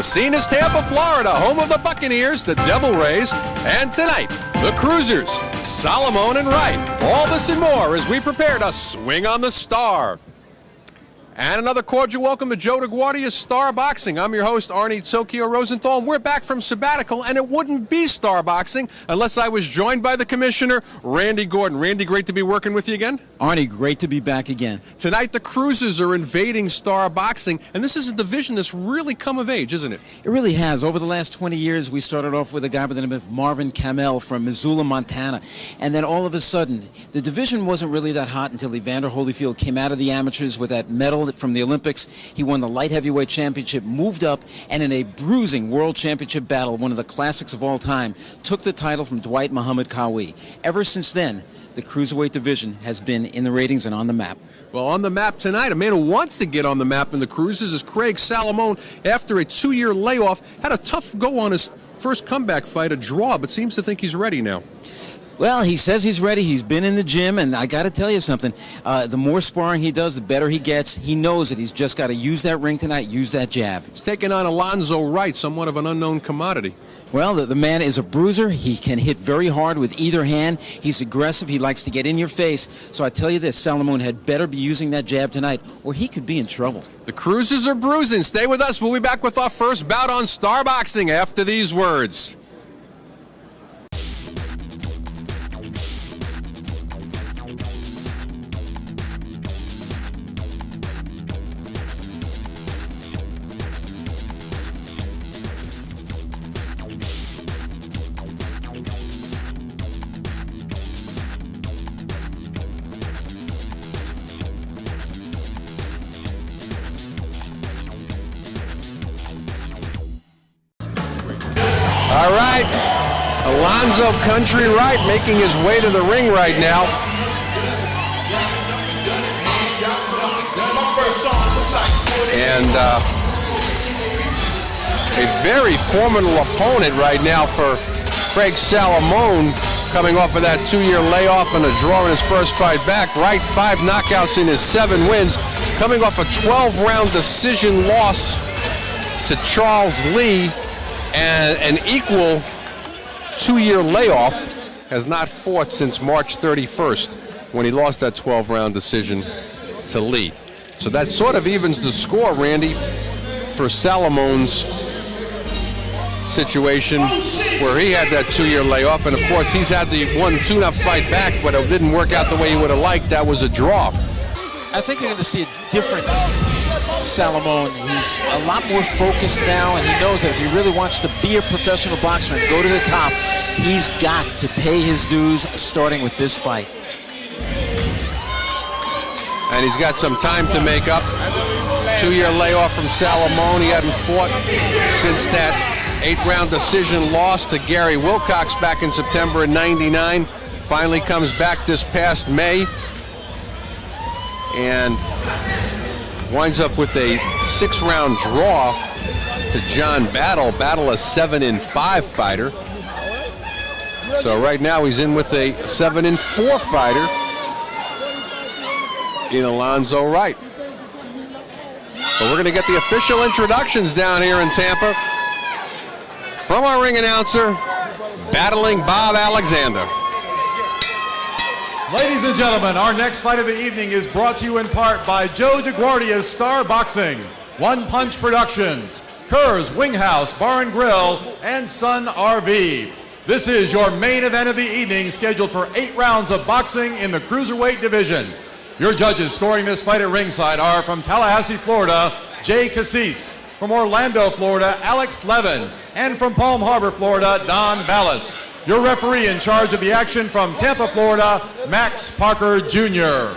scene is Tampa, Florida, home of the Buccaneers, the Devil Rays, and tonight, the Cruisers, Salamone and Wright. All this and more as we prepare to swing on the star. And another cordial welcome to Joe DeGuardia's Star Boxing. I'm your host, Arnie Tokyo Rosenthal, and we're back from sabbatical, and it wouldn't be Star Boxing unless I was joined by the commissioner, Randy Gordon. Randy, great to be working with you again. Arnie, great to be back again. Tonight, the Cruisers are invading Star Boxing, and this is a division that's really come of age, isn't it? It really has. Over the last 20 years, we started off with a guy by the name of Marvin Kamel from Missoula, Montana, and then all of a sudden, the division wasn't really that hot until Evander Holyfield came out of the amateurs with that medal from the Olympics. He won the light heavyweight championship, moved up, and in a bruising world championship battle, one of the classics of all time, took the title from Dwight Muhammad Qawi. Ever since then, the cruiserweight division has been in the ratings and on the map. Well, on the map tonight, a man who wants to get on the map in the cruises is Craig Salamone. After a 2-year layoff, had a tough go on his first comeback fight, a draw, but seems to think he's ready now. Well, he says he's ready. He's been in the gym, and I got to tell you something. The more sparring he does, the better he gets. He knows it. He's just got to use that ring tonight, use that jab. He's taking on Alonzo Wright, somewhat of an unknown commodity. Well, the man is a bruiser. He can hit very hard with either hand. He's aggressive. He likes to get in your face. So I tell you this, Salamone had better be using that jab tonight, or he could be in trouble. The Cruisers are bruising. Stay with us. We'll be back with our first bout on Star Boxing after these words. All right, Alonzo Country Wright making his way to the ring right now. And a very formidable opponent right now for Craig Salamone, coming off of that 2-year layoff and a draw in his first fight back. Wright, 5 knockouts in his 7 wins, coming off a 12-round decision loss to Charles Lee. And an equal 2-year layoff, has not fought since March 31st when he lost that 12-round decision to Lee. So that sort of evens the score, Randy, for Salamone's situation where he had that 2-year layoff. And, of course, he's had the one tune-up fight back, but it didn't work out the way he would have liked. That was a draw. I think you're going to see a different Salamone. He's a lot more focused now, and he knows that if he really wants to be a professional boxer and go to the top, he's got to pay his dues, starting with this fight. And he's got some time to make up. 2-year layoff from Salamone. He hadn't fought since that 8-round decision loss to Gary Wilcox back in September of '99. Finally comes back this past May. And winds up with a 6-round draw to John Battle. Battle, a 7-5 fighter. So right now he's in with a 7-4 fighter in Alonzo Wright. But we're going to get the official introductions down here in Tampa from our ring announcer, Battling Bob Alexander. Ladies and gentlemen, our next fight of the evening is brought to you in part by Joe DeGuardia's Star Boxing, One Punch Productions, Kerr's Wing House Bar and Grill, and Sun RV. This is your main event of the evening, scheduled for 8 rounds of boxing in the cruiserweight division. Your judges scoring this fight at ringside are from Tallahassee, Florida, Jay Cassis, from Orlando, Florida, Alex Levin, and from Palm Harbor, Florida, Don Ballas. Your referee in charge of the action from Tampa, Florida, Max Parker Jr.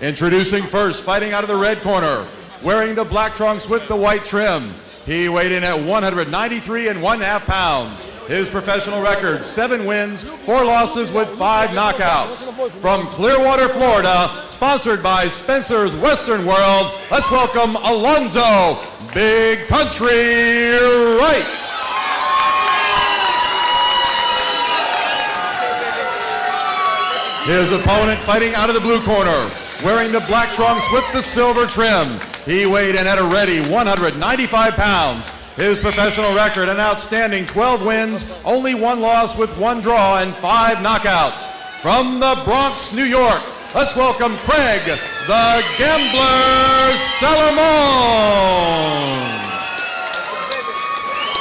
Introducing first, fighting out of the red corner, wearing the black trunks with the white trim. He weighed in at 193.5 pounds. His professional record, 7 wins, 4 losses with 5 knockouts. From Clearwater, Florida, sponsored by Spencer's Western World, let's welcome Alonzo Big Country Wright. His opponent fighting out of the blue corner, wearing the black trunks with the silver trim. He weighed in at a ready 195 pounds. His professional record, an outstanding 12 wins, only 1 loss with 1 draw and 5 knockouts. From the Bronx, New York, let's welcome Craig, the Gambler Salamone.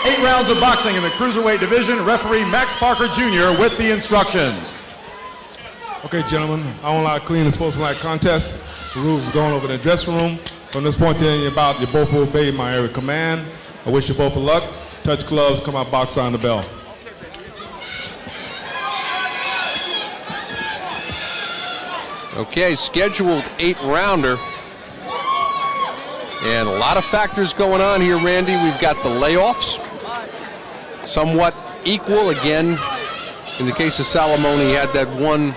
8 rounds of boxing in the cruiserweight division. Referee Max Parker Jr. with the instructions. Okay, gentlemen, I won't allow a clean and sportsmanlike contest. The rules are going over in the dressing room. From this point in, you both obey my every command. I wish you both luck. Touch gloves, come out, box on the bell. Okay, scheduled 8-rounder. And a lot of factors going on here, Randy. We've got the layoffs, somewhat equal again. In the case of Salamone, he had that one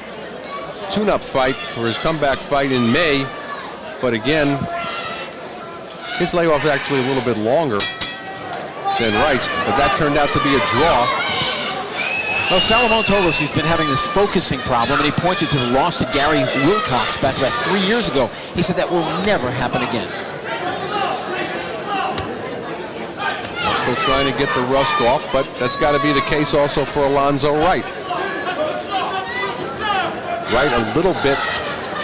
tune-up fight, or his comeback fight in May. But again, his layoff is actually a little bit longer than Wright's, but that turned out to be a draw. Well, Salamone told us he's been having this focusing problem, and he pointed to the loss to Gary Wilcox back about 3 years ago. He said that will never happen again. Still trying to get the rust off, but that's got to be the case also for Alonzo Wright. Wright a little bit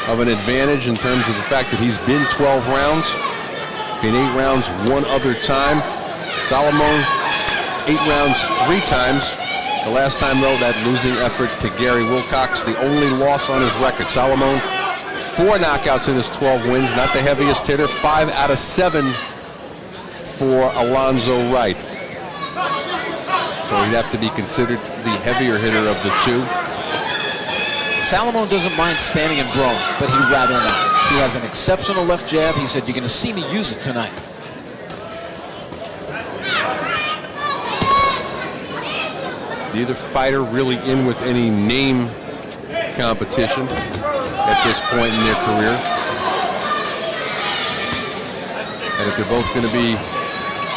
of an advantage in terms of the fact that he's been 12 rounds, been 8 rounds one other time. Salamone 8 rounds 3 times. The last time, though, that losing effort to Gary Wilcox, the only loss on his record. Salamone 4 knockouts in his 12 wins, not the heaviest hitter, 5 out of 7 for Alonzo Wright. So he'd have to be considered the heavier hitter of the 2. Salamone doesn't mind standing and throwing, but he'd rather not. He has an exceptional left jab. He said, you're going to see me use it tonight. Neither fighter really in with any name competition at this point in their career. And if they're both going to be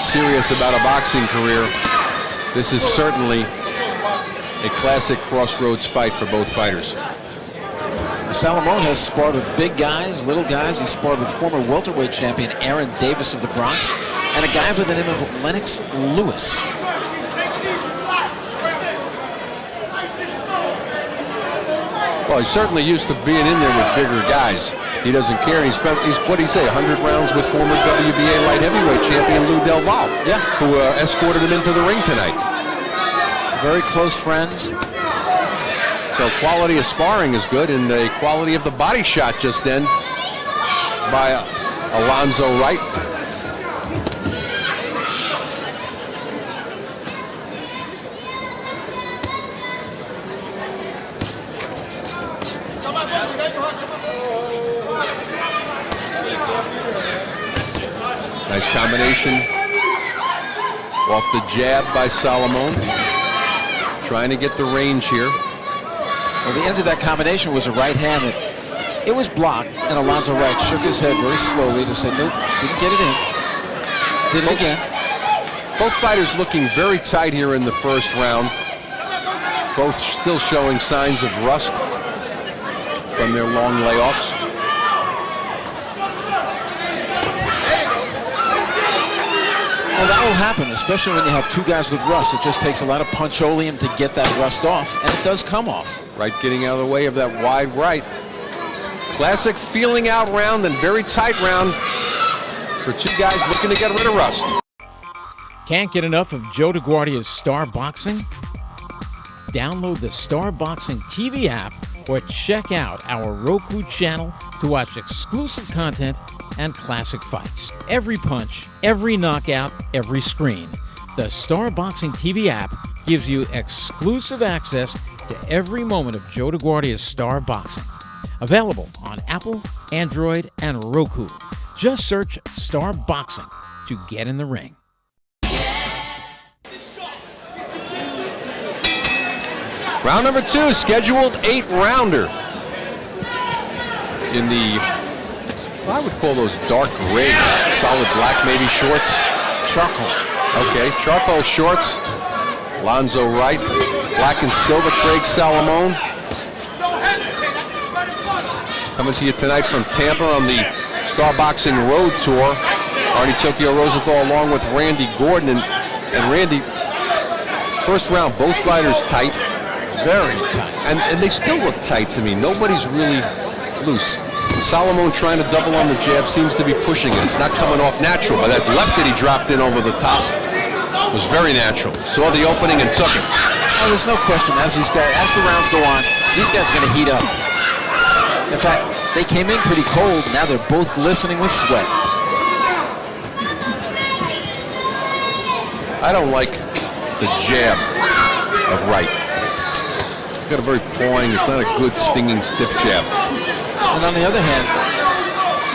serious about a boxing career, this is certainly a classic crossroads fight for both fighters. Salamone has sparred with big guys, little guys. He sparred with former welterweight champion Aaron Davis of the Bronx and a guy by the name of Lennox Lewis. Well, he's certainly used to being in there with bigger guys. He doesn't care. He's what did he say, 100 rounds with former WBA light heavyweight champion Lou Del Valle, who escorted him into the ring tonight. Very close friends. So quality of sparring is good, and the quality of the body shot just then by Alonzo Wright. Nice combination off the jab by Salamone. Trying to get the range here. Well, the end of that combination was a right hand that it was blocked, and Alonzo Wright shook his head very slowly to say, nope, didn't get it in. Did it again. Both fighters looking very tight here in the first round. Both still showing signs of rust from their long layoffs. Well, that will happen, especially when you have 2 guys with rust. It just takes a lot of puncholeum to get that rust off, and it does come off. Wright getting out of the way of that wide right. Classic feeling out round and very tight round for 2 guys looking to get rid of rust. Can't get enough of Joe DeGuardia's Star Boxing? Download the Star Boxing TV app or check out our Roku channel to watch exclusive content and classic fights. Every punch, every knockout, every screen. The Star Boxing TV app gives you exclusive access to every moment of Joe DeGuardia's Star Boxing. Available on Apple, Android, and Roku. Just search Star Boxing to get in the ring. Round number 2, scheduled 8-rounder. In the, I would call those dark gray, solid black maybe shorts. Charcoal. Okay, charcoal shorts. Alonzo Wright. Black and silver, Craig Salamone. Coming to you tonight from Tampa on the Star Boxing Road Tour. Arnie Tokyo Rosenthal along with Randy Gordon. And Randy, first round, both fighters tight. Very tight. And they still look tight to me. Nobody's really loose. Salamone trying to double on the jab seems to be pushing it. It's not coming off natural, but that left that he dropped in over the top was very natural. Saw the opening and took it. Oh, there's no question. As the rounds go on, these guys are going to heat up. In fact, they came in pretty cold. Now they're both glistening with sweat. I don't like the jab of Wright. He's got a very pawing, it's not a good stinging stiff jab. And on the other hand,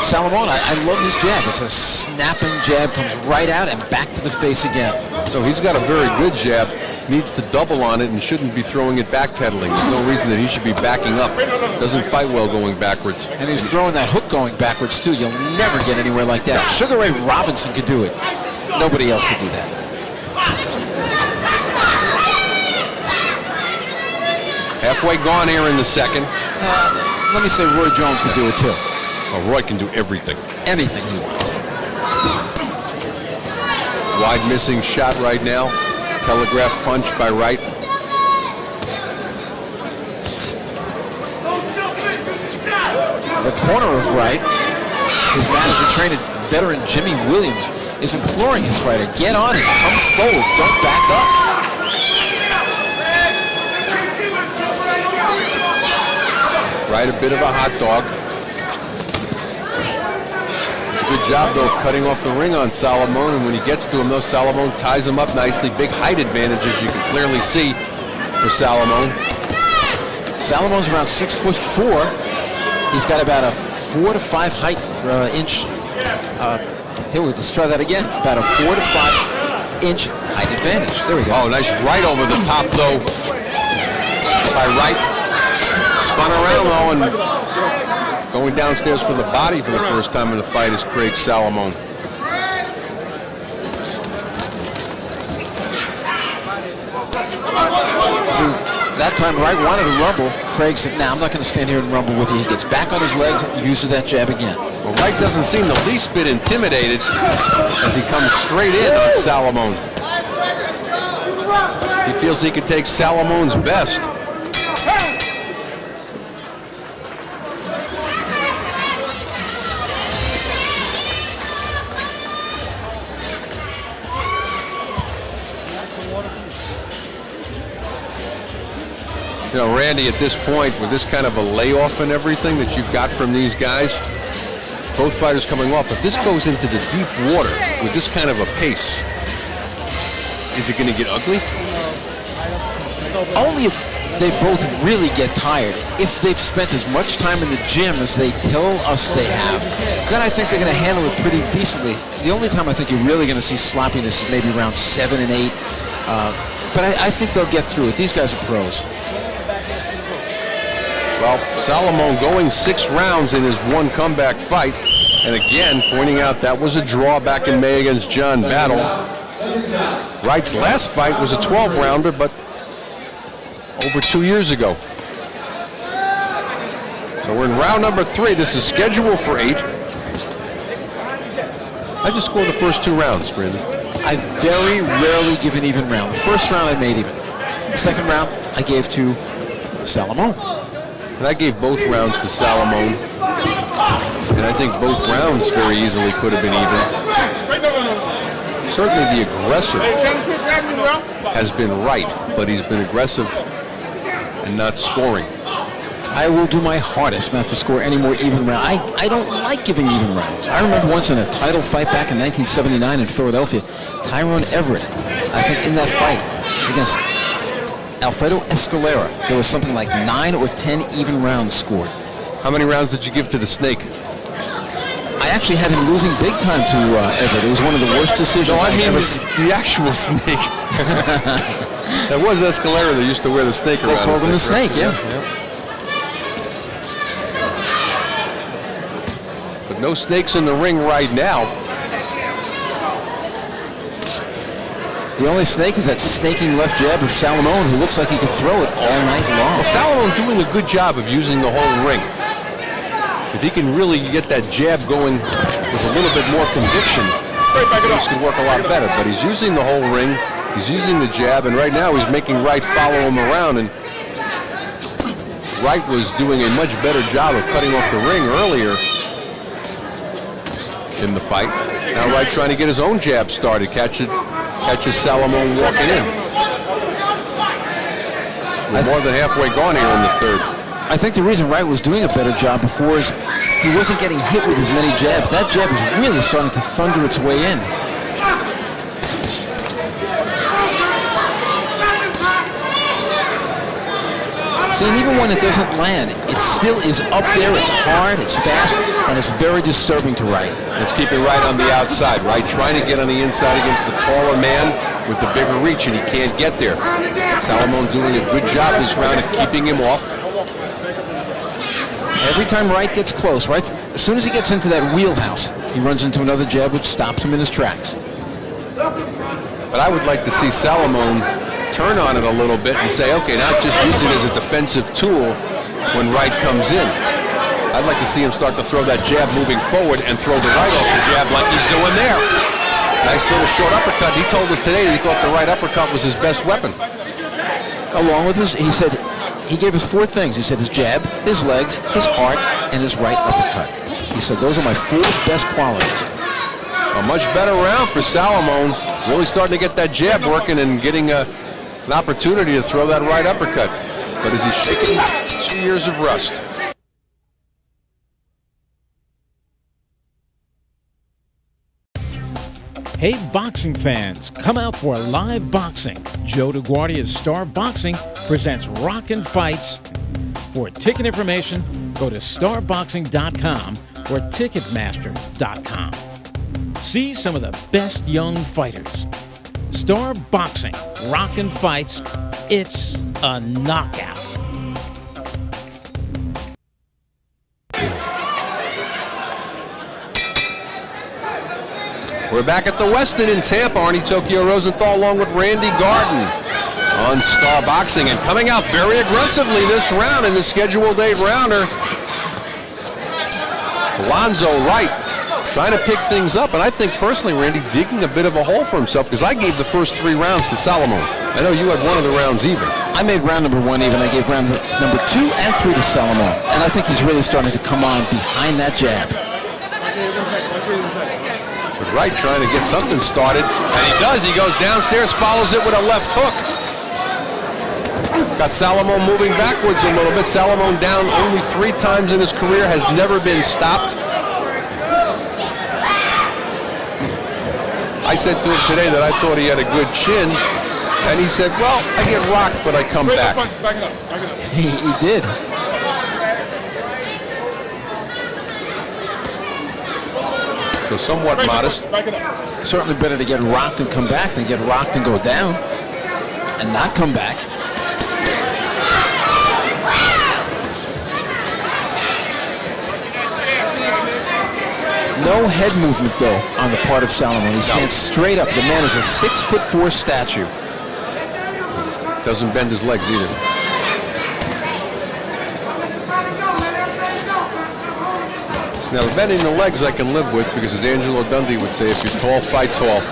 Salamone, I love his jab. It's a snapping jab, comes right out and back to the face again. So he's got a very good jab, needs to double on it and shouldn't be throwing it backpedaling. There's no reason that he should be backing up. Doesn't fight well going backwards. And he's throwing that hook going backwards too. You'll never get anywhere like that. Sugar Ray Robinson could do it. Nobody else could do that. Halfway gone here in the second. Let me say Roy Jones could do it too. Oh, Roy can do everything. Anything he wants. Wide missing shot right now. Telegraph punch by Wright. The corner of Wright, his manager trainer, veteran Jimmy Williams, is imploring his fighter, get on it, come forward, don't back up. Wright a bit of a hot dog. It's a good job, though, of cutting off the ring on Salamone, and when he gets to him, though, Salamone ties him up nicely. Big height advantage, as you can clearly see, for Salamone. Salamone's around 6'4". He's got about a 4 to 5 height inch. Here, we'll just try that again. About a 4 to 5 inch height advantage. There we go. Oh, nice right over the top, though, by Wright. Spun around, though, and going downstairs for the body for the first time in the fight is Craig Salamone. See, that time Wright wanted to rumble. Craig said, nah, I'm not going to stand here and rumble with you. He gets back on his legs and uses that jab again. Well, Wright doesn't seem the least bit intimidated as he comes straight in on Salamone. He feels he can take Salamone's best. You know, Randy, at this point, with this kind of a layoff and everything that you've got from these guys, both fighters coming off, if this goes into the deep water with this kind of a pace, is it going to get ugly? Only if they both really get tired. If they've spent as much time in the gym as they tell us they have, then I think they're going to handle it pretty decently. The only time I think you're really going to see sloppiness is maybe round 7 and 8. But I think they'll get through it. These guys are pros. Well, Salamone going 6 rounds in his one comeback fight. And again, pointing out that was a draw back in May against John Battle. Wright's last fight was a 12-rounder, but over 2 years ago. So we're in round number 3. This is scheduled for 8. I just scored the first 2 rounds, Brandon. I very rarely give an even round. The first round I made even. The second round I gave to Salamone. And I gave both rounds to Salamone. And I think both rounds very easily could have been even. Certainly the aggressor has been Wright, but he's been aggressive and not scoring. I will do my hardest not to score any more even rounds. I don't like giving even rounds. I remember once in a title fight back in 1979 in Philadelphia, Tyrone Everett, I think in that fight against Alfredo Escalera, there was something like 9 or 10 even rounds scored. How many rounds did you give to the Snake? I actually had him losing big time to Everett. It was one of the worst decisions. No, I mean the actual Snake. That was Escalera that used to wear the snake around. They called him the Snake, yeah. But no snakes in the ring right now. The only snake is that snaking left jab of Salamone, who looks like he could throw it all night long. Well, Salamone doing a good job of using the whole ring. If he can really get that jab going with a little bit more conviction, This could work a lot better, but he's using the whole ring. He's using the jab, and right now he's making Wright follow him around. And Wright was doing a much better job of cutting off the ring earlier in the fight. Now Wright trying to get his own jab started, catches Salamone walking in. We're more than halfway gone here in the third. I think the reason Wright was doing a better job before is he wasn't getting hit with as many jabs. That jab is really starting to thunder its way in. See, and even when it doesn't land, it still is up there, it's hard, it's fast, and it's very disturbing to Wright. It's keeping Wright on the outside. Wright trying to get on the inside against the taller man with the bigger reach, and he can't get there. Salamone doing a good job this round of keeping him off. Every time Wright gets close, right, as soon as he gets into that wheelhouse, he runs into another jab which stops him in his tracks. But I would like to see Salamone turn on it a little bit and say, okay, not just use it as a defensive tool when Wright comes in. I'd like to see him start to throw that jab moving forward and throw the right off the jab like he's doing there. Nice little short uppercut. He told us today that he thought the right uppercut was his best weapon. Along with his, he said, he gave us 4 things. He said his jab, his legs, his heart, and his right uppercut. He said those are my 4 best qualities. A much better round for Salamone. Really starting to get that jab working and getting an opportunity to throw that right uppercut. But is he shaking 2 years of rust? Hey, boxing fans, come out for live boxing. Joe DeGuardia's Star Boxing presents Rockin' Fights. For ticket information, go to starboxing.com or ticketmaster.com. See some of the best young fighters. Star Boxing, Rockin' Fights, it's a knockout. We're back at the Westin in Tampa. Arnie Tokyo Rosenthal along with Randy Garden on Star Boxing, and coming out very aggressively this round in the scheduled 8-rounder. Alonzo Wright trying to pick things up, and I think personally Randy digging a bit of a hole for himself, because I gave the first 3 rounds to Salamone. I know you had one of the rounds even. I made round number 1 even. I gave round number 2 and 3 to Salamone, and I think he's really starting to come on behind that jab. But Wright trying to get something started, and he does. He goes downstairs, follows it with a left hook. Got Salamone moving backwards a little bit. Salamone down only 3 times in his career, has never been stopped. I said to him today that I thought he had a good chin, and he said, well, I get rocked, but I come back. He did. So somewhat modest. Certainly better to get rocked and come back than get rocked and go down and not come back. No head movement, though, on the part of Salamone. He stands straight up. The man is a 6'4" statue. Doesn't bend his legs either. Now, the bending the legs I can live with, because as Angelo Dundee would say, if you're tall, fight tall.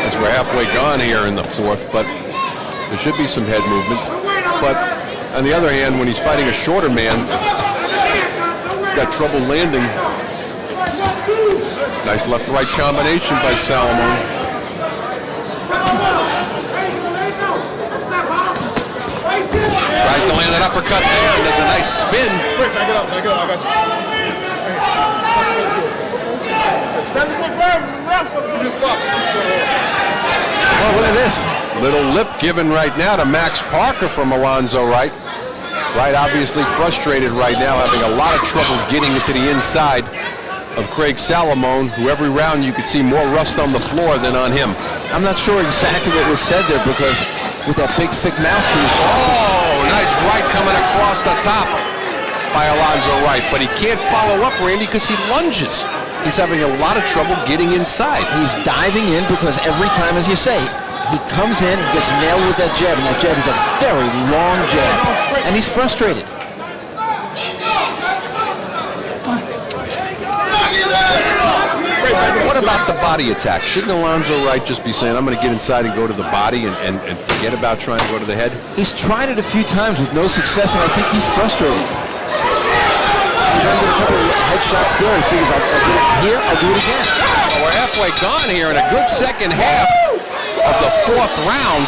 As we're halfway gone here in the 4th, but there should be some head movement. But on the other hand, when he's fighting a shorter man, got trouble landing. Nice left-right combination by Salamone. Tries to land an uppercut there, and does a nice spin. Back it up, I got you. Oh, look at this. Little lip given right now to Max Parker from Alonzo Wright. Wright obviously frustrated right now, having a lot of trouble getting it to the inside of Craig Salamone, who every round you could see more rust on the floor than on him. I'm not sure exactly what was said there, because with that big, thick mouthpiece. Oh, nice right coming across the top by Alonzo Wright, but he can't follow up, Randy, because he lunges. He's having a lot of trouble getting inside. He's diving in because every time, as you say, he comes in, he gets nailed with that jab, and that jab is a very long jab, and he's frustrated. What about the body attack? Shouldn't Alonzo Wright just be saying, I'm going to get inside and go to the body and forget about trying to go to the head? He's tried it a few times with no success, and I think he's frustrated. He done did a couple of headshots there and figures, I'll do it here, I'll do it again. Well, we're halfway gone here in a good second half of the 4th round.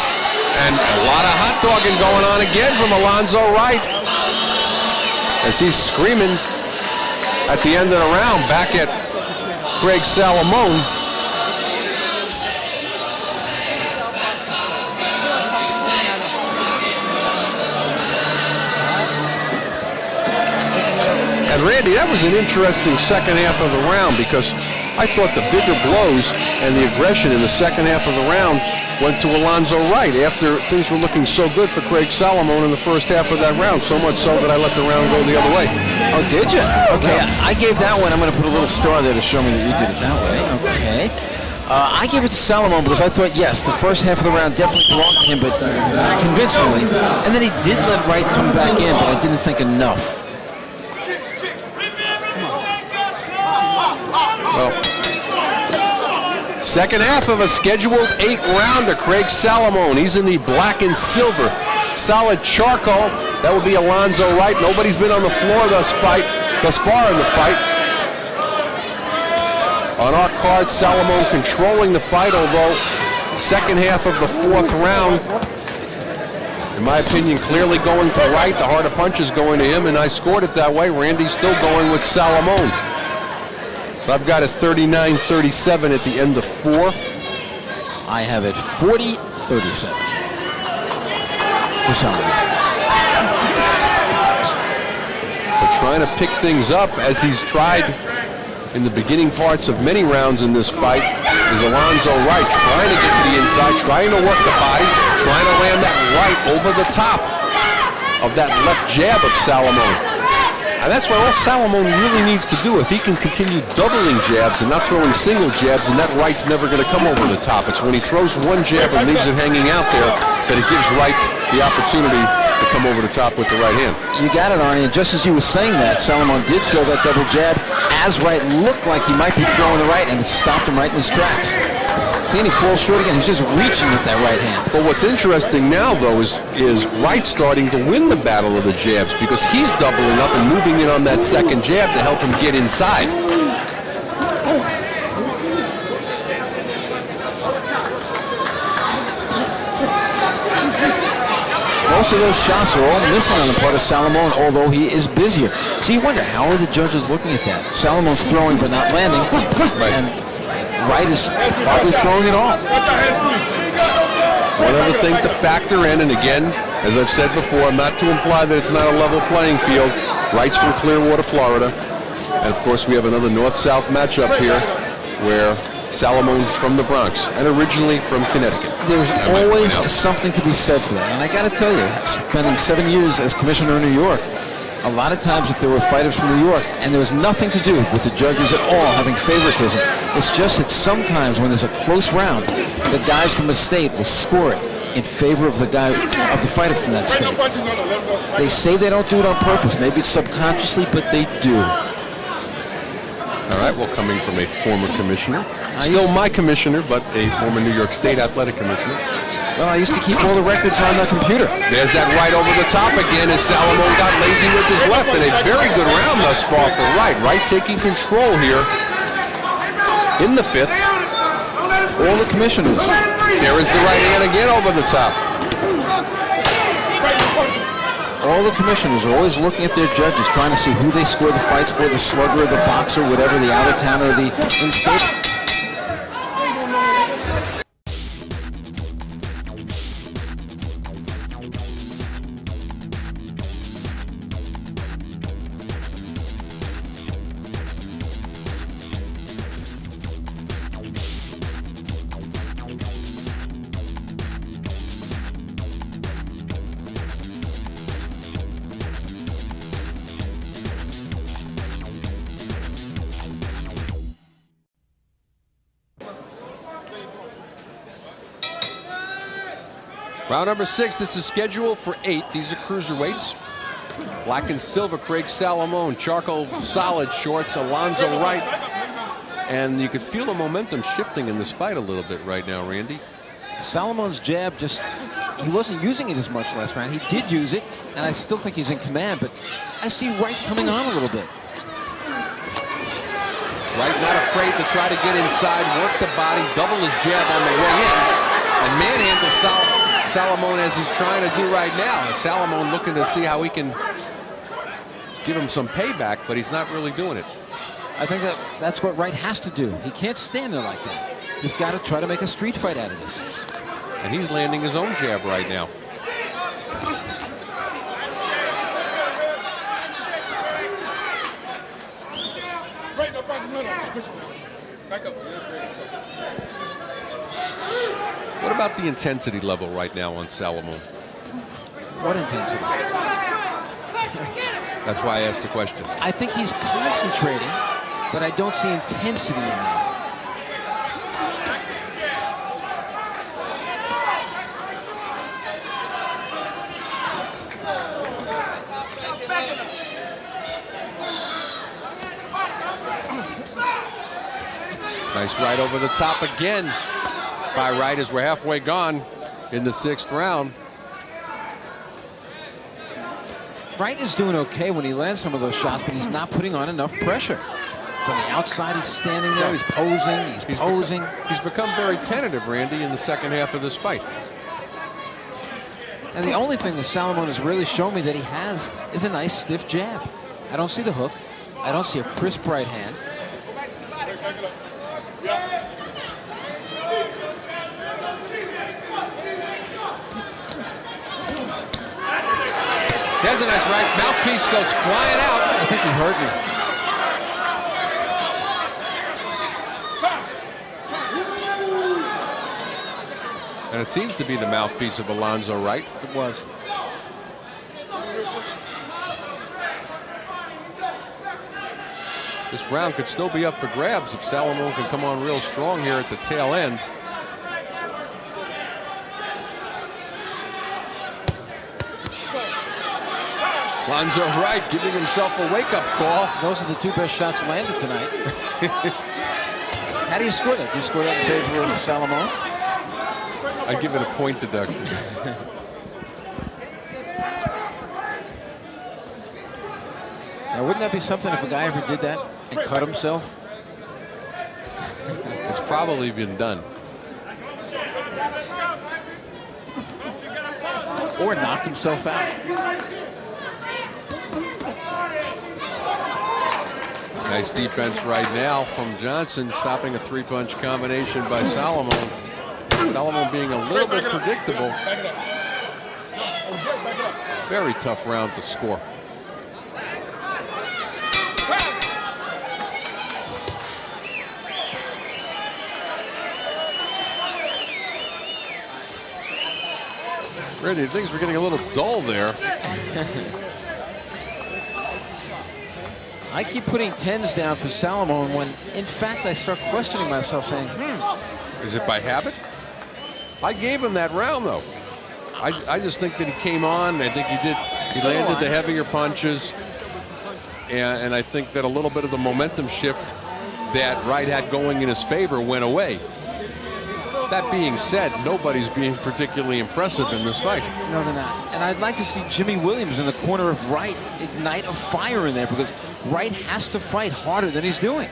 And a lot of hot dogging going on again from Alonzo Wright as he's screaming at the end of the round back at Craig Salamone. And Randy, that was an interesting second half of the round because I thought the bigger blows and the aggression in the second half of the round went to Alonzo Wright after things were looking so good for Craig Salamone in the first half of that round, so much so that I let the round go the other way. Oh, did you? Okay, I gave that one. I'm going to put a little star there to show me that you did it that way. Okay. I gave it to Salamone because I thought, yes, the first half of the round definitely belonged to him, but convincingly. And then he did let Wright come back in, but I didn't think enough. Well, second half of a scheduled 8-rounder, Craig Salamone. He's in the black and silver. Solid charcoal. That would be Alonzo Wright. Nobody's been on the floor thus far in the fight. On our card, Salamone controlling the fight, although second half of the 4th round, in my opinion, clearly going to Wright. The harder punch is going to him, and I scored it that way. Randy's still going with Salamone. So I've got it 39-37 at the end of 4. I have it 40-37 for Salamone. But trying to pick things up as he's tried in the beginning parts of many rounds in this fight is Alonzo Wright, trying to get to the inside, trying to work the body, trying to land that right over the top of that left jab of Salamone. And that's what all Salamone really needs to do. If he can continue doubling jabs and not throwing single jabs, and that right's never going to come over the top. It's when he throws one jab and leaves it hanging out there that it gives Wright the opportunity to come over the top with the right hand. You got it, Arnie. And just as you were saying that, Salamone did throw that double jab as Wright looked like he might be throwing the right, and it stopped him right in his tracks. See, and he falls short again. He's just reaching with that right hand. But what's interesting now, though, is Wright starting to win the battle of the jabs because he's doubling up and moving in on that second jab to help him get inside. Most of those shots are all missing on the part of Salamone, although he is busier. So you wonder, how are the judges looking at that? Salamone's throwing but not landing. Right. And Wright is hardly throwing it all. One other thing to factor in, and again, as I've said before, not to imply that it's not a level playing field. Wright's from Clearwater, Florida. And of course, we have another north-south matchup here where Salamone's from the Bronx and originally from Connecticut. There's always something to be said for that. And I got to tell you, spending 7 years as commissioner in New York, a lot of times if there were fighters from New York and there was nothing to do with the judges at all having favoritism, it's just that sometimes when there's a close round, the guys from the state will score it in favor of the guy, of the fighter from that state. They say they don't do it on purpose. Maybe it's subconsciously, but they do. All right, well, coming from a former commissioner, still my commissioner, but a former New York State athletic commissioner. Well, I used to keep all the records on the computer. There's that right over the top again as Salamone got lazy with his left, and a very good round thus far for Wright. Wright taking control here in the 5th. All the commissioners. There is the right hand again over the top. All the commissioners are always looking at their judges, trying to see who they score the fights for, the slugger, the boxer, whatever, the out-of-towner, the in-state. Round number 6, this is scheduled for 8. These are cruiserweights. Black and silver, Craig Salamone. Charcoal solid shorts, Alonzo Wright. And you could feel the momentum shifting in this fight a little bit right now, Randy. Salamone's jab he wasn't using it as much last round. He did use it, and I still think he's in command, but I see Wright coming on a little bit. Wright not afraid to try to get inside, work the body, double his jab on the way in, and manhandle Salamone as he's trying to do right now. Salamone looking to see how he can give him some payback, but he's not really doing it. I think that's what Wright has to do. He can't stand there like that. He's got to try to make a street fight out of this. And he's landing his own jab right now. What about the intensity level right now on Salamone? What intensity? That's why I asked the question. I think he's concentrating, but I don't see intensity in that. Nice right over the top again by Wright as we're halfway gone in the 6th round. Wright is doing okay when he lands some of those shots, but he's not putting on enough pressure. From the outside, he's standing there, he's posing, He's become very tentative, Randy, in the second half of this fight. And the only thing that Salamone has really shown me that he has is a nice stiff jab. I don't see the hook. I don't see a crisp right hand. There's a nice right. Mouthpiece goes flying out. I think he heard me. And it seems to be the mouthpiece of Alonzo Wright. It was. This round could still be up for grabs if Salamone can come on real strong here at the tail end. Alonzo Wright giving himself a wake-up call. Those are the 2 best shots landed tonight. How do you score that? Do you score that in favor of Salamone? I give it a point deduction. Now, wouldn't that be something if a guy ever did that and cut himself? It's probably been done. Or knocked himself out. Nice defense right now from Johnson, stopping a 3-punch combination by Salamone. Salamone being a little bit predictable. Very tough round to score. Randy, things were getting a little dull there. I keep putting 10s down for Salamone when, in fact, I start questioning myself, saying, Is it by habit? I gave him that round, though. I just think that he came on. I think he landed the heavier punches. And I think that a little bit of the momentum shift that Wright had going in his favor went away. That being said, nobody's being particularly impressive in this fight. No, they're not. And I'd like to see Jimmy Williams in the corner of Wright ignite a fire in there, because Wright has to fight harder than he's doing.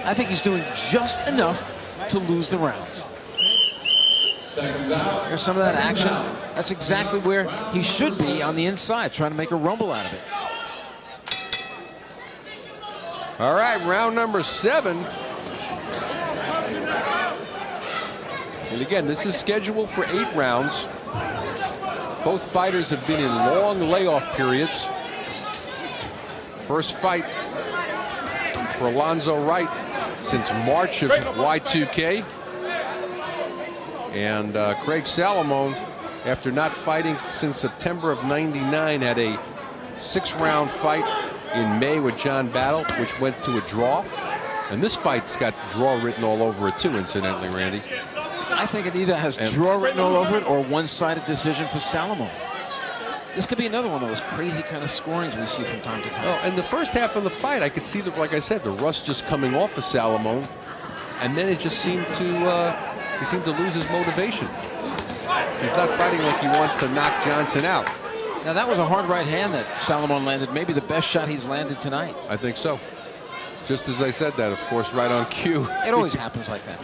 I think he's doing just enough to lose the rounds. There's some of that action. That's exactly where he should be, on the inside, trying to make a rumble out of it. All right, round number 7. And again, this is scheduled for 8 rounds. Both fighters have been in long layoff periods. First fight for Alonzo Wright since March of Y2K. And Craig Salamone, after not fighting since September of '99, had a 6-round fight in May with John Battle, which went to a draw. And this fight's got draw written all over it too, incidentally, Randy. I think it either has draw written all over it or one-sided decision for Salamone. This could be another one of those crazy kind of scorings we see from time to time. Well, in the first half of the fight, I could see, like I said, the rust just coming off of Salamone. And then it just seemed to, he seemed to lose his motivation. He's not fighting like he wants to knock Johnson out. Now, that was a hard right hand that Salamone landed. Maybe the best shot he's landed tonight. I think so. Just as I said that, of course, right on cue. It always happens like that.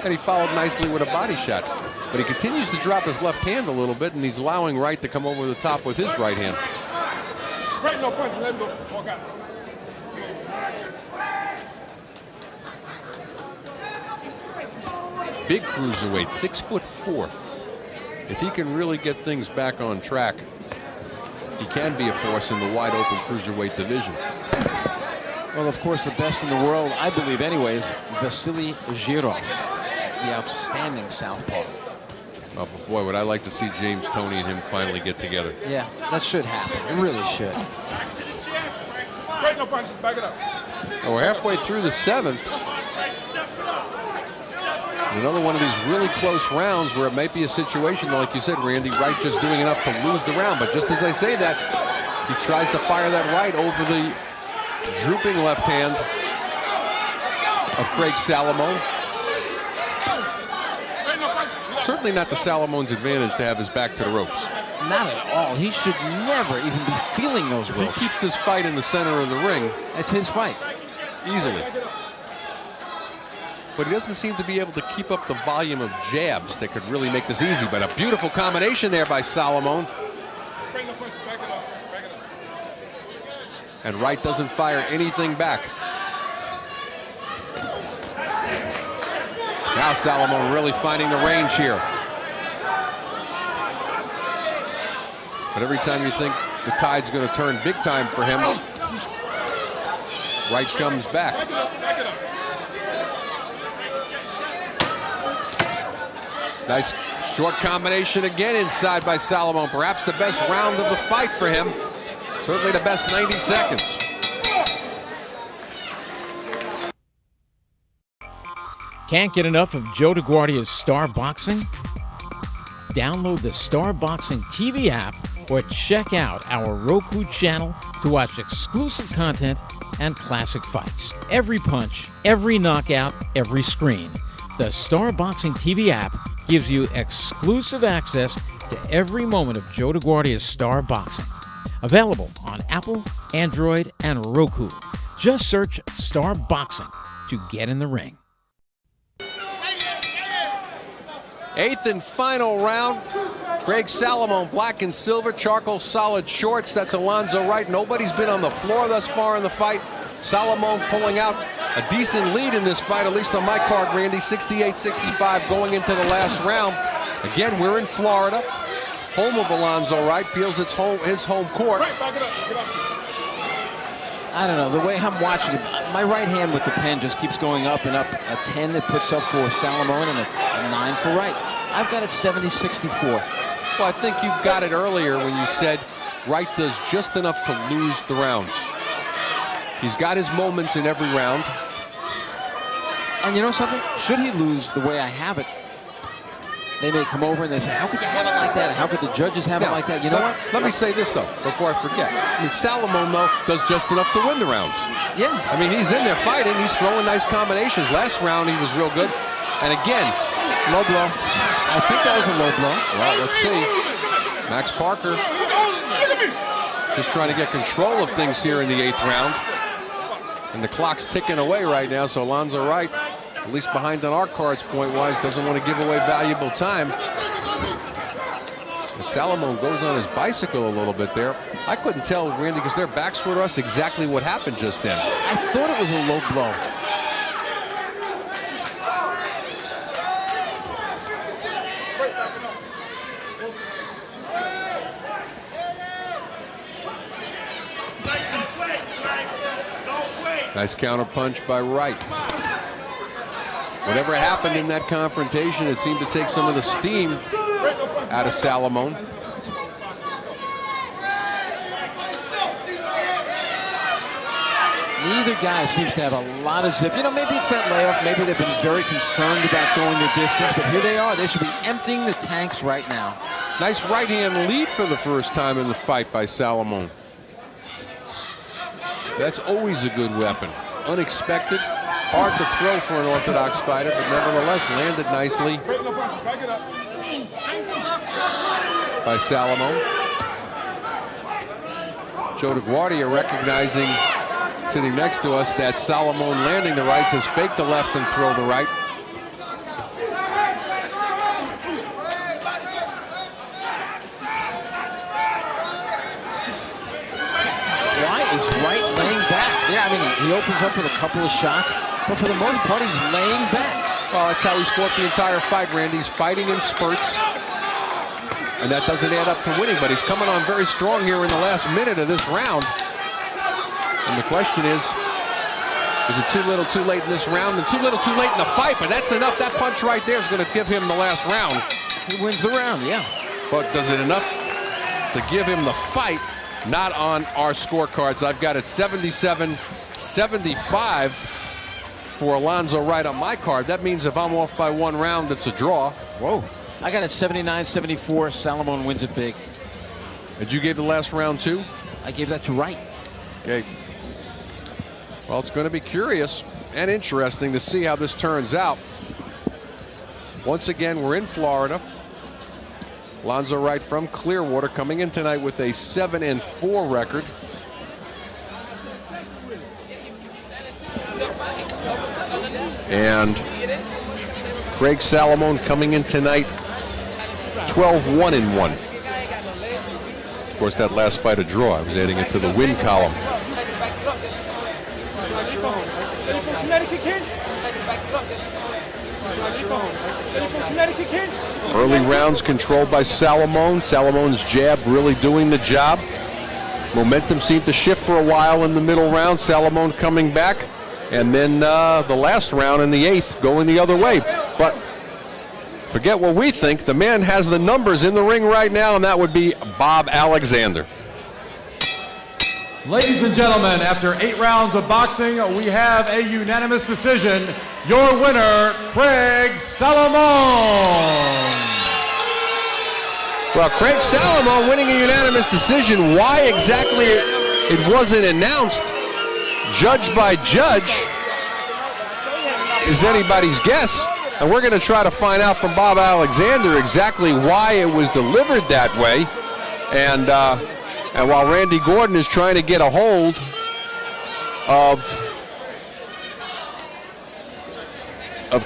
And he followed nicely with a body shot. But he continues to drop his left hand a little bit, and he's allowing Wright to come over the top with his right hand. Right, no punch. Let him go. Walk out. Big cruiserweight, 6'4". If he can really get things back on track, he can be a force in the wide open cruiserweight division. Well, of course, the best in the world, I believe anyways, Vasily Zhirov, the outstanding southpaw. Oh, boy, would I like to see James Toney and him finally get together. Yeah, that should happen. It really should. Right, no punch. Back it up. Well, we're halfway through the 7th. Another one of these really close rounds where it might be a situation, like you said, Randy, Wright just doing enough to lose the round. But just as I say that, he tries to fire that right over the drooping left hand of Craig Salamone. Certainly not the Salamone's advantage to have his back to the ropes. Not at all. He should never even be feeling those If ropes. he keeps this fight in the center of the ring, It's his fight. easily. But he doesn't seem to be able to keep up the volume of jabs that could really make this easy. But a beautiful combination there by Salamone. Right, no punch. Back it up. Back it up. And Wright doesn't fire anything back. Now Salamone really finding the range here. But every time you think the tide's going to turn big time for him, Wright comes back. Nice short combination again inside by Salamone. Perhaps the best round of the fight for him. Certainly the best 90 seconds. Can't get enough of Joe DeGuardia's Star Boxing? Download the Star Boxing TV app or check out our Roku channel to watch exclusive content and classic fights. Every punch, every knockout, every screen. The Star Boxing TV app gives you exclusive access to every moment of Joe DeGuardia's Star Boxing. Available on Apple, Android, and Roku. Just search Star Boxing to get in the ring. 8th and final round. Craig Salamone, black and silver, charcoal solid shorts. That's Alonzo Wright. Nobody's been on the floor thus far in the fight. Salamone pulling out a decent lead in this fight, at least on my card, Randy, 68-65 going into the last round. Again, we're in Florida, home of Alonzo Wright, feels it's his home court. I don't know, the way I'm watching it, my right hand with the pen just keeps going up and up. A 10 it puts up for Salamone and a 9 for Wright. I've got it 70-64. Well, I think you got it earlier when you said Wright does just enough to lose the rounds. He's got his moments in every round. And you know something? Should he lose the way I have it, they may come over and they say, how could you have it like that? How could the judges have it like that? You know what? Let me say this, though, before I forget. I mean, Salamone, though, does just enough to win the rounds. Yeah. I mean, he's in there fighting. He's throwing nice combinations. Last round, he was real good. And again, Low blow. I think that was a low blow. well, let's see. Max Parker just trying to get control of things here in the 8th round. And the clock's ticking away right now, so Alonzo Wright, at least behind on our cards point-wise, doesn't want to give away valuable time. And Salamone goes on his bicycle a little bit there. I couldn't tell, Randy, because their backs were to us, exactly what happened just then. I thought it was a low blow. Nice counter punch by Wright. Whatever happened in that confrontation, it seemed to take some of the steam out of Salamone. Neither guy seems to have a lot of zip. You know, maybe it's that layoff. Maybe they've been very concerned about going the distance, but here they are. They should be emptying the tanks right now. Nice right-hand lead for the first time in the fight by Salamone. That's always a good weapon. Unexpected, hard to throw for an orthodox fighter, but nevertheless landed nicely by Salamone. Joe DeGuardia recognizing, sitting next to us, that Salamone landing the right, says fake the left and throw the right. Why is Wright laying back? Yeah, I mean, he opens up with a couple of shots, but for the most part, he's laying back. Well, that's how he's fought the entire fight, Randy. He's fighting in spurts, and that doesn't add up to winning, but he's coming on very strong here in the last minute of this round. And the question is it too little too late in this round and too little too late in the fight? But that's enough. That punch right there is going to give him the last round. He wins the round, yeah. But does it enough to give him the fight? Not on our scorecards. I've got it 77-75 for Alonzo Wright on my card. That means if I'm off by one round, it's a draw. Whoa. I got it 79-74. Salamone wins it big. And you gave the last round too? I gave that to Wright. Okay. Well, it's going to be curious and interesting to see how this turns out. Once again, we're in Florida. Alonzo Wright from Clearwater coming in tonight with a 7-4 record. And Craig Salamone coming in tonight 12-1-1. Of course, that last fight a draw. I was adding it to the win column. Early rounds controlled by Salamone. Salamone's jab really doing the job. Momentum seemed to shift for a while in the middle round. Salamone coming back. And then the last round in the 8th going the other way. But forget what we think. The man has the numbers in the ring right now, and that would be Bob Alexander. Ladies and gentlemen, after 8 rounds of boxing, we have a unanimous decision. Your winner, Craig Salamone. Well, Craig Salamone winning a unanimous decision. Why exactly it wasn't announced, judge by judge, is anybody's guess. And we're going to try to find out from Bob Alexander exactly why it was delivered that way. And while Randy Gordon is trying to get a hold of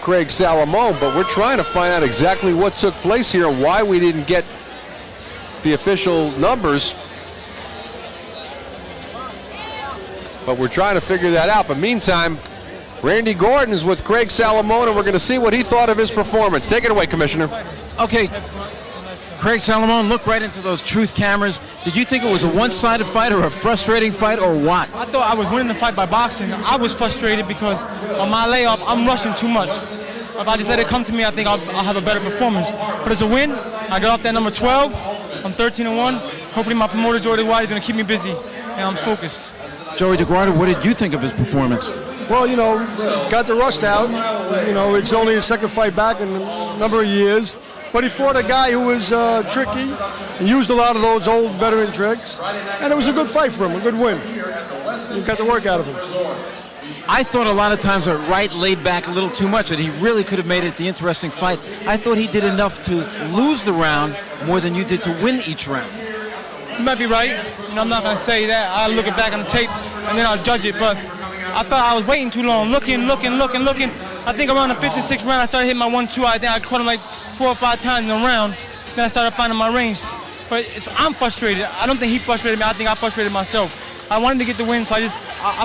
Craig Salamone, but we're trying to find out exactly what took place here and why we didn't get the official numbers. But we're trying to figure that out. But meantime, Randy Gordon is with Craig Salamone, and we're going to see what he thought of his performance. Take it away, Commissioner. Okay. Craig Salamone, look right into those truth cameras. Did you think it was a one-sided fight or a frustrating fight or what? I thought I was winning the fight by boxing. I was frustrated because on my layoff, I'm rushing too much. If I just let it come to me, I think I'll have a better performance. But it's a win. I got off that number 12. I'm 13-1. Hopefully my promoter, Joey DeGuardia, is going to keep me busy, and I'm focused. Joey DeGuardia, what did you think of his performance? Well, you know, got the rust out. You know, it's only his second fight back in a number of years. But he fought a guy who was tricky and used a lot of those old veteran tricks. And it was a good fight for him, a good win. He got the work out of him. I thought a lot of times that Wright laid back a little too much, and he really could have made it the interesting fight. I thought he did enough to lose the round more than you did to win each round. You might be right. You know, I'm not going to say that. I'll look it back on the tape, and then I'll judge it. But I thought I was waiting too long, looking. I think around the 5th and 6th round, I started hitting my 1-2. I think I caught him like 4 or 5 times in a round. Then I started finding my range. But I'm frustrated. I don't think he frustrated me. I think I frustrated myself. I wanted to get the win, so I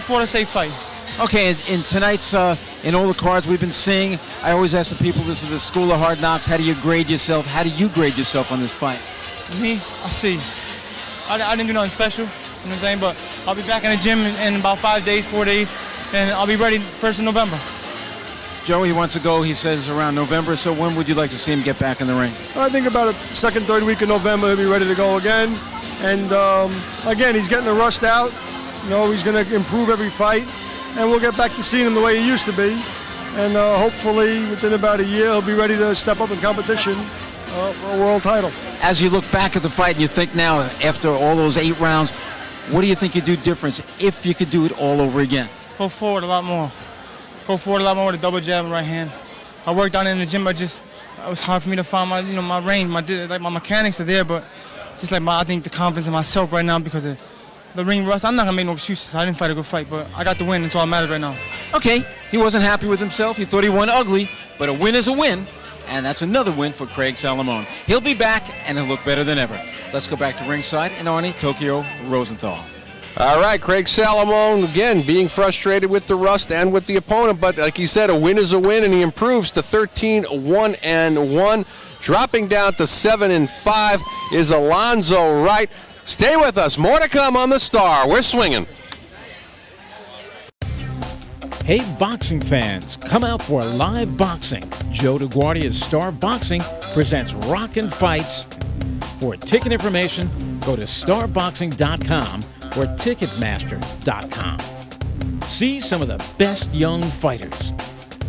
fought a safe fight. Okay, in tonight's, in all the cards we've been seeing, I always ask the people, this is the School of Hard Knocks. How do you grade yourself? How do you grade yourself on this fight? Me? I see. I didn't do nothing special, you know what I'm saying? But I'll be back in the gym in about 4 days, and I'll be ready 1st of November. Joey wants to go, he says, around November. So when would you like to see him get back in the ring? I think about the 2nd, 3rd week of November, he'll be ready to go again. And again, he's getting the rust out. You know, he's going to improve every fight. and we'll get back to seeing him the way he used to be. And hopefully within about a year, he'll be ready to step up in competition for a world title. As you look back at the fight and you think now, after all those 8 rounds, what do you think you'd do different if you could do it all over again? Go forward a lot more. Go forward a lot more with a double jab and right hand. I worked on it in the gym, but it was hard for me to find my range. My mechanics are there, but just like I think the confidence in myself right now because of the ring rust. I'm not gonna make no excuses. I didn't fight a good fight, but I got the win. That's all that matters right now. Okay, he wasn't happy with himself. He thought he won ugly, but a win is a win, and that's another win for Craig Salamone. He'll be back, and he'll look better than ever. Let's go back to ringside and Arnie Tokyo Rosenthal. All right, Craig Salamone, again, being frustrated with the rust and with the opponent, but like he said, a win is a win, and he improves to 13-1-1. Dropping down to 7-5 is Alonzo Wright. Stay with us. More to come on the Star. We're swinging. Hey, boxing fans, come out for live boxing. Joe DeGuardia's Star Boxing presents Rockin' Fights. For ticket information, go to starboxing.com or ticketmaster.com. See some of the best young fighters.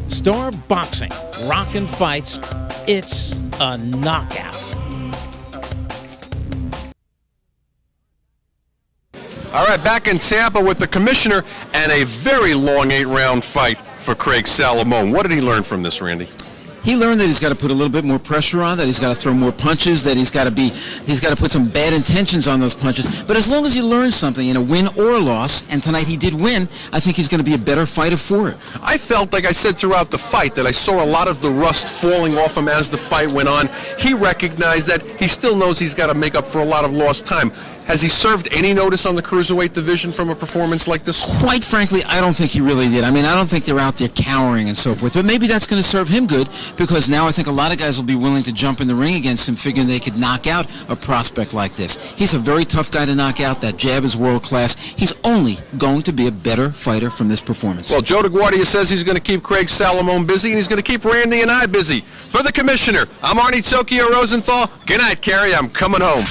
Star Boxing, Rockin' Fights, it's a knockout. All right, back in Tampa with the commissioner and a very long 8-round fight for Craig Salamone. What did he learn from this, Randy? He learned that he's got to put a little bit more pressure on, that he's got to throw more punches, that he's got to put some bad intentions on those punches. But as long as he learns something in a win or a loss, and tonight he did win, I think he's going to be a better fighter for it. I felt, like I said throughout the fight, that I saw a lot of the rust falling off him as the fight went on. He recognized that he still knows he's got to make up for a lot of lost time. Has he served any notice on the cruiserweight division from a performance like this? Quite frankly, I don't think he really did. I mean, I don't think they're out there cowering and so forth. But maybe that's going to serve him good because now I think a lot of guys will be willing to jump in the ring against him, figuring they could knock out a prospect like this. He's a very tough guy to knock out. That jab is world class. He's only going to be a better fighter from this performance. Well, Joe DeGuardia says he's going to keep Craig Salamone busy, and he's going to keep Randy and I busy. For the commissioner, I'm Arnie Tokyo Rosenthal. Good night, Kerry. I'm coming home.